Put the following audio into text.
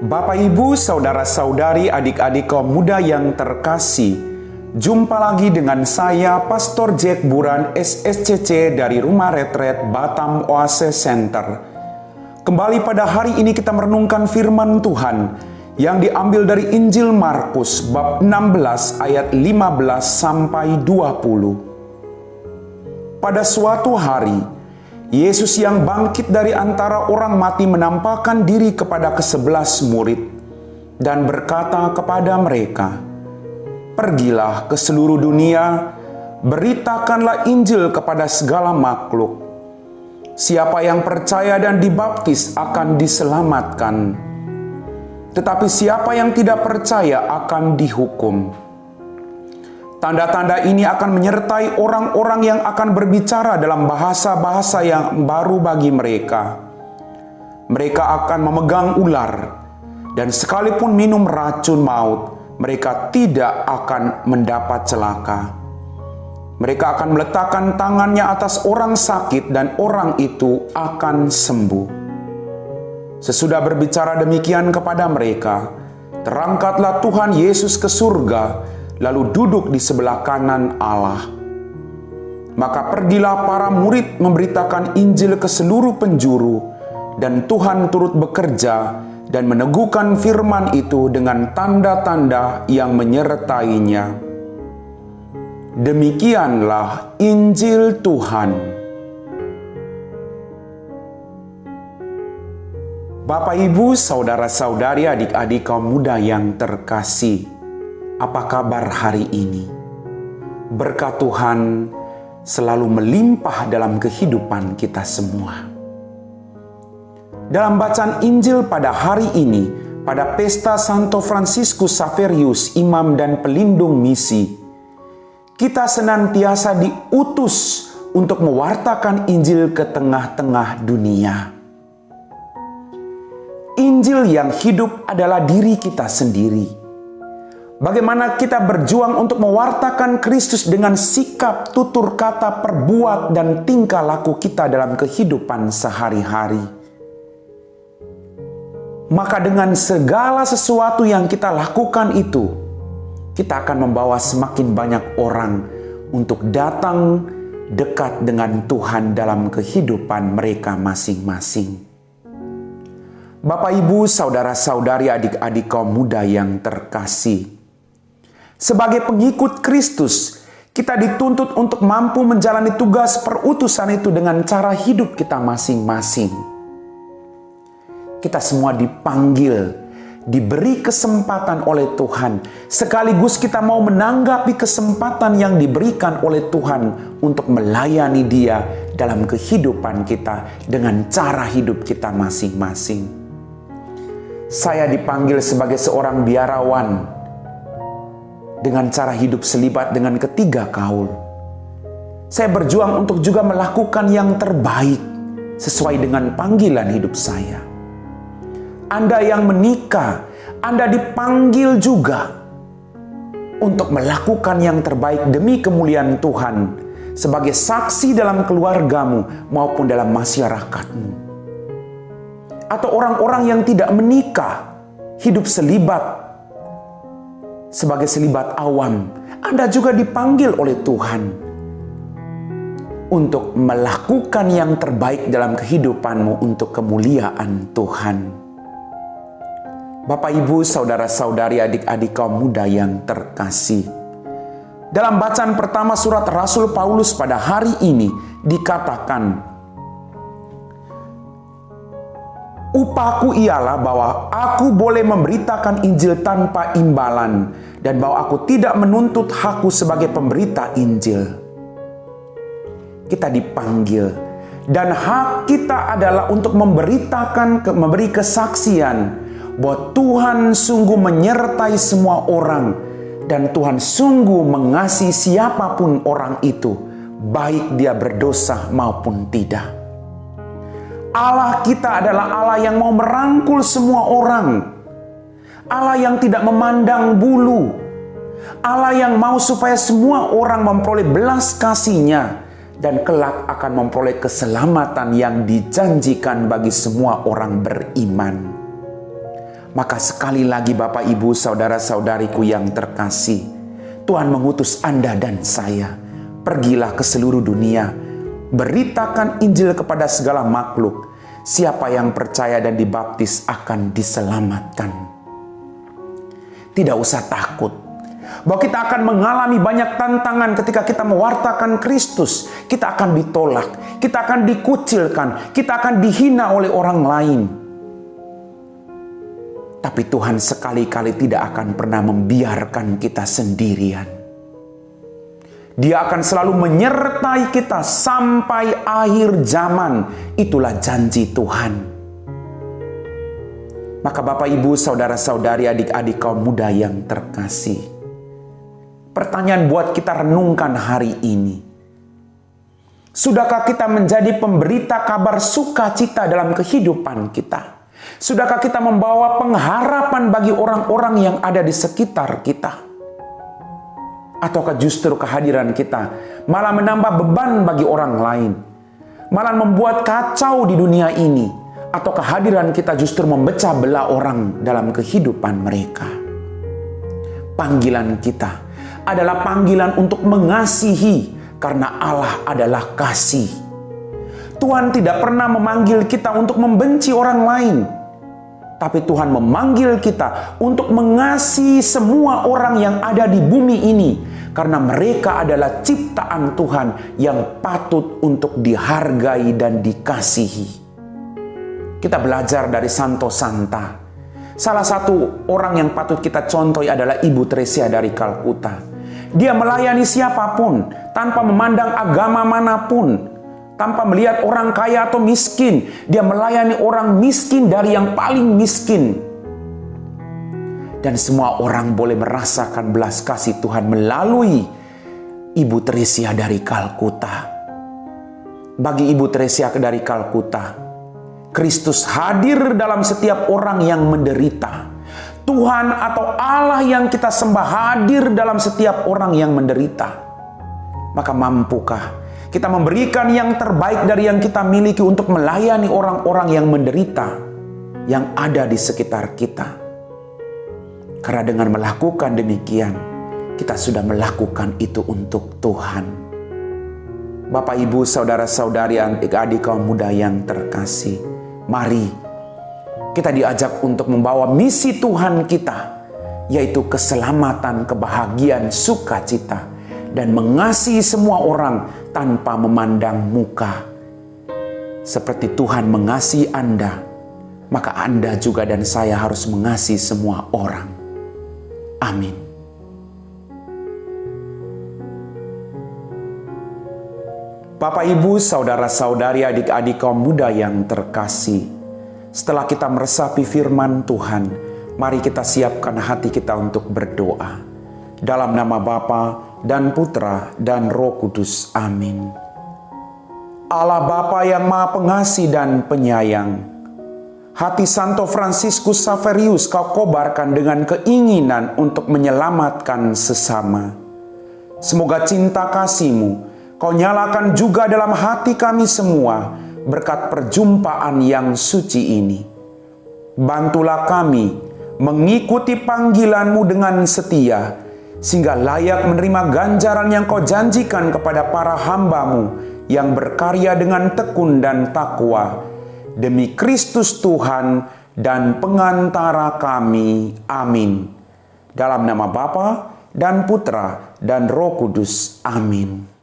Bapak, Ibu, saudara-saudari, adik-adik kaum muda yang terkasih, jumpa lagi dengan saya, Pastor Jack Buran, SSCC dari Rumah Retret Batam Oase Center. Kembali pada hari ini kita merenungkan firman Tuhan yang diambil dari Injil Markus bab 16 ayat 15 sampai 20. Pada suatu hari, Yesus yang bangkit dari antara orang mati menampakkan diri kepada ke-11 murid dan berkata kepada mereka, "Pergilah ke seluruh dunia, beritakanlah Injil kepada segala makhluk. Siapa yang percaya dan dibaptis akan diselamatkan, tetapi siapa yang tidak percaya akan dihukum. Tanda-tanda ini akan menyertai orang-orang yang akan berbicara dalam bahasa-bahasa yang baru bagi mereka. Mereka akan memegang ular, dan sekalipun minum racun maut, mereka tidak akan mendapat celaka. Mereka akan meletakkan tangannya atas orang sakit, dan orang itu akan sembuh." Sesudah berbicara demikian kepada mereka, terangkatlah Tuhan Yesus ke surga, lalu duduk di sebelah kanan Allah. Maka pergilah para murid memberitakan Injil ke seluruh penjuru, dan Tuhan turut bekerja dan meneguhkan firman itu dengan tanda-tanda yang menyertainya. Demikianlah Injil Tuhan. Bapak, Ibu, saudara-saudari, adik-adik kaum muda yang terkasih, apa kabar hari ini? Berkat Tuhan selalu melimpah dalam kehidupan kita semua. Dalam bacaan Injil pada hari ini, pada pesta Santo Fransiskus Xaverius, imam dan pelindung misi, kita senantiasa diutus untuk mewartakan Injil ke tengah-tengah dunia. Injil yang hidup adalah diri kita sendiri. Bagaimana kita berjuang untuk mewartakan Kristus dengan sikap, tutur kata, perbuat, dan tingkah laku kita dalam kehidupan sehari-hari. Maka dengan segala sesuatu yang kita lakukan itu, kita akan membawa semakin banyak orang untuk datang dekat dengan Tuhan dalam kehidupan mereka masing-masing. Bapak, Ibu, saudara-saudari, adik-adik kaum muda yang terkasih, sebagai pengikut Kristus, kita dituntut untuk mampu menjalani tugas perutusan itu dengan cara hidup kita masing-masing. Kita semua dipanggil, diberi kesempatan oleh Tuhan. Sekaligus kita mau menanggapi kesempatan yang diberikan oleh Tuhan untuk melayani Dia dalam kehidupan kita dengan cara hidup kita masing-masing. Saya dipanggil sebagai seorang biarawan dengan cara hidup selibat dengan ketiga kaul. Saya berjuang untuk juga melakukan yang terbaik sesuai dengan panggilan hidup saya. Anda yang menikah, Anda dipanggil juga untuk melakukan yang terbaik demi kemuliaan Tuhan sebagai saksi dalam keluargamu maupun dalam masyarakatmu. Atau orang-orang yang tidak menikah, hidup selibat sebagai selibat awam, Anda juga dipanggil oleh Tuhan untuk melakukan yang terbaik dalam kehidupanmu untuk kemuliaan Tuhan. Bapak, Ibu, saudara-saudari, adik-adik kaum muda yang terkasih, dalam bacaan pertama surat Rasul Paulus pada hari ini dikatakan, "Upahku ialah bahwa aku boleh memberitakan Injil tanpa imbalan, dan bahwa aku tidak menuntut hakku sebagai pemberita Injil." Kita dipanggil, dan hak kita adalah untuk memberitakan, memberi kesaksian bahwa Tuhan sungguh menyertai semua orang, dan Tuhan sungguh mengasihi siapapun orang itu, baik dia berdosa maupun tidak. Allah kita adalah Allah yang mau merangkul semua orang. Allah yang tidak memandang bulu. Allah yang mau supaya semua orang memperoleh belas kasih-Nya dan kelak akan memperoleh keselamatan yang dijanjikan bagi semua orang beriman. Maka sekali lagi Bapak, Ibu, saudara-saudariku yang terkasih, Tuhan mengutus Anda dan saya. Pergilah ke seluruh dunia, beritakan Injil kepada segala makhluk. Siapa yang percaya dan dibaptis akan diselamatkan. Tidak usah takut bahwa kita akan mengalami banyak tantangan ketika kita mewartakan Kristus. Kita akan ditolak, kita akan dikucilkan, kita akan dihina oleh orang lain. Tapi Tuhan sekali-kali tidak akan pernah membiarkan kita sendirian. Dia akan selalu menyertai kita sampai akhir zaman. Itulah janji Tuhan. Maka Bapak, Ibu, saudara-saudari, adik-adik kaum muda yang terkasih, pertanyaan buat kita renungkan hari ini. Sudahkah kita menjadi pemberita kabar sukacita dalam kehidupan kita? Sudahkah kita membawa pengharapan bagi orang-orang yang ada di sekitar kita? Ataukah justru kehadiran kita malah menambah beban bagi orang lain? Malah membuat kacau di dunia ini? Atau kehadiran kita justru memecah belah orang dalam kehidupan mereka? Panggilan kita adalah panggilan untuk mengasihi, karena Allah adalah kasih. Tuhan tidak pernah memanggil kita untuk membenci orang lain, tapi Tuhan memanggil kita untuk mengasihi semua orang yang ada di bumi ini, karena mereka adalah ciptaan Tuhan yang patut untuk dihargai dan dikasihi. Kita belajar dari Santo Santa. Salah satu orang yang patut kita contohi adalah Ibu Tresia dari Kalkuta. Dia melayani siapapun, tanpa memandang agama manapun, tanpa melihat orang kaya atau miskin. Dia melayani orang miskin dari yang paling miskin. Dan semua orang boleh merasakan belas kasih Tuhan melalui Ibu Tresia dari Kalkuta. Bagi Ibu Tresia dari Kalkuta, Kristus hadir dalam setiap orang yang menderita. Tuhan atau Allah yang kita sembah hadir dalam setiap orang yang menderita. Maka mampukah kita memberikan yang terbaik dari yang kita miliki untuk melayani orang-orang yang menderita yang ada di sekitar kita? Karena dengan melakukan demikian, kita sudah melakukan itu untuk Tuhan. Bapak, Ibu, saudara-saudari, adik-adik kaum muda yang terkasih, mari kita diajak untuk membawa misi Tuhan kita, yaitu keselamatan, kebahagiaan, sukacita, dan mengasihi semua orang tanpa memandang muka. Seperti Tuhan mengasihi Anda, maka Anda juga dan saya harus mengasihi semua orang. Amin. Bapak, Ibu, saudara-saudari, adik-adik kaum muda yang terkasih, setelah kita meresapi firman Tuhan, mari kita siapkan hati kita untuk berdoa. Dalam nama Bapa dan Putra dan Roh Kudus. Amin. Allah Bapa yang Maha Pengasih dan Penyayang, hati Santo Fransiskus Xaverius Kau kobarkan dengan keinginan untuk menyelamatkan sesama. Semoga cinta kasih-Mu Kau nyalakan juga dalam hati kami semua, berkat perjumpaan yang suci ini. Bantulah kami mengikuti panggilan-Mu dengan setia, sehingga layak menerima ganjaran yang Kau janjikan kepada para hamba-Mu yang berkarya dengan tekun dan takwa. Demi Kristus Tuhan dan pengantara kami. Amin. Dalam nama Bapa dan Putra dan Roh Kudus. Amin.